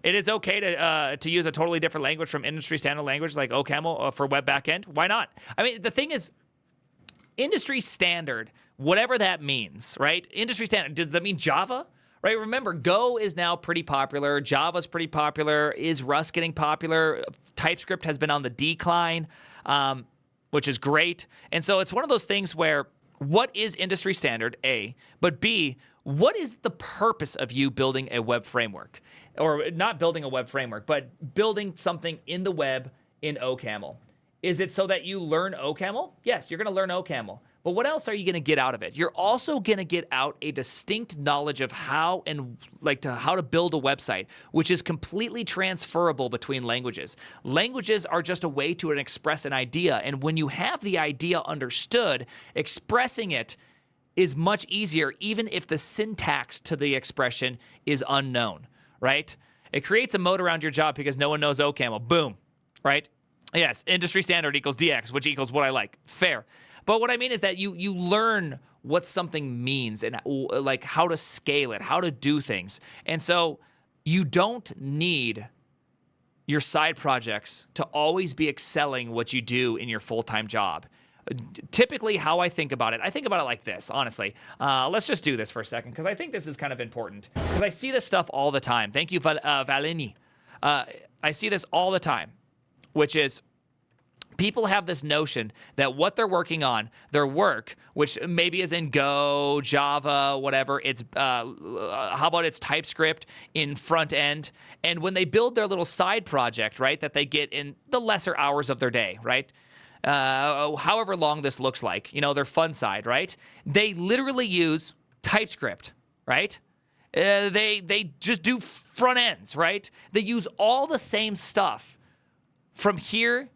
It is okay to use a totally different language from industry standard language like OCaml for web backend. Why not? I mean, the thing is, industry standard, whatever that means, right? Industry standard, does that mean Java? Right? Remember, Go is now pretty popular. Java's pretty popular. Is Rust getting popular? TypeScript has been on the decline, which is great. And so it's one of those things where what is industry standard, A, but B, what is the purpose of you building a web framework? Or not building a web framework, but building something in the web in OCaml. Is it so that you learn OCaml? Yes, you're going to learn OCaml. But what else are you going to get out of it? You're also going to get out a distinct knowledge of how to build a website, which is completely transferable between languages. Languages are just a way to express an idea, and when you have the idea understood, expressing it is much easier, even if the syntax to the expression is unknown, right? It creates a moat around your job because no one knows OCaml. Boom, right? Yes, industry standard equals DX, which equals what I like. Fair. But what I mean is that you learn what something means and like how to scale it, how to do things. And so you don't need your side projects to always be excelling what you do in your full-time job. Typically, how I think about it like this, honestly. Let's just do this for a second, because I think this is kind of important. Because I see this stuff all the time. Thank you, Valini. I see this all the time, which is people have this notion that what they're working on, their work, which maybe is in Go, Java, whatever, it's how about it's TypeScript in front end, and when they build their little side project, right, that they get in the lesser hours of their day, right, however long this looks like, their fun side, right, they literally use TypeScript, right? They just do front ends, right? They use all the same stuff from here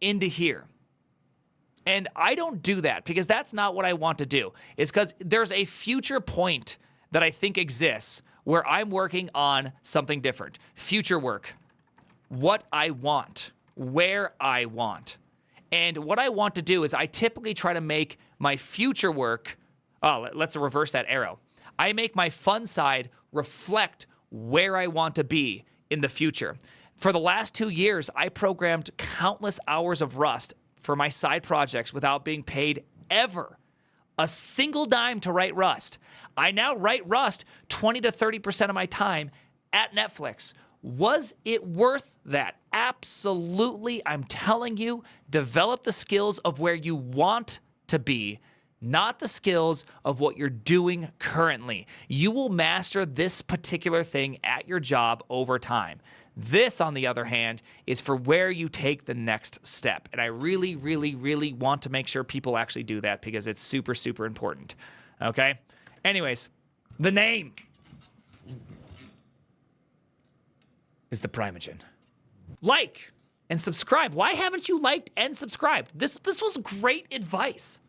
into here. And I don't do that because that's not what I want to do. It's because there's a future point that I think exists where I'm working on something different. Future work. What I want. Where I want. And what I want to do is I typically try to make my future work, let's reverse that arrow. I make my fun side reflect where I want to be in the future. For the last 2 years, I programmed countless hours of Rust for my side projects without being paid ever a single dime to write Rust. I now write Rust 20 to 30% of my time at Netflix. Was it worth that? Absolutely. I'm telling you, develop the skills of where you want to be, not the skills of what you're doing currently. You will master this particular thing at your job over time. This, on the other hand, is for where you take the next step. And I really, really, really want to make sure people actually do that because it's super, super important. Okay? Anyways, the name is the Primeagen. Like and subscribe. Why haven't you liked and subscribed? This was great advice.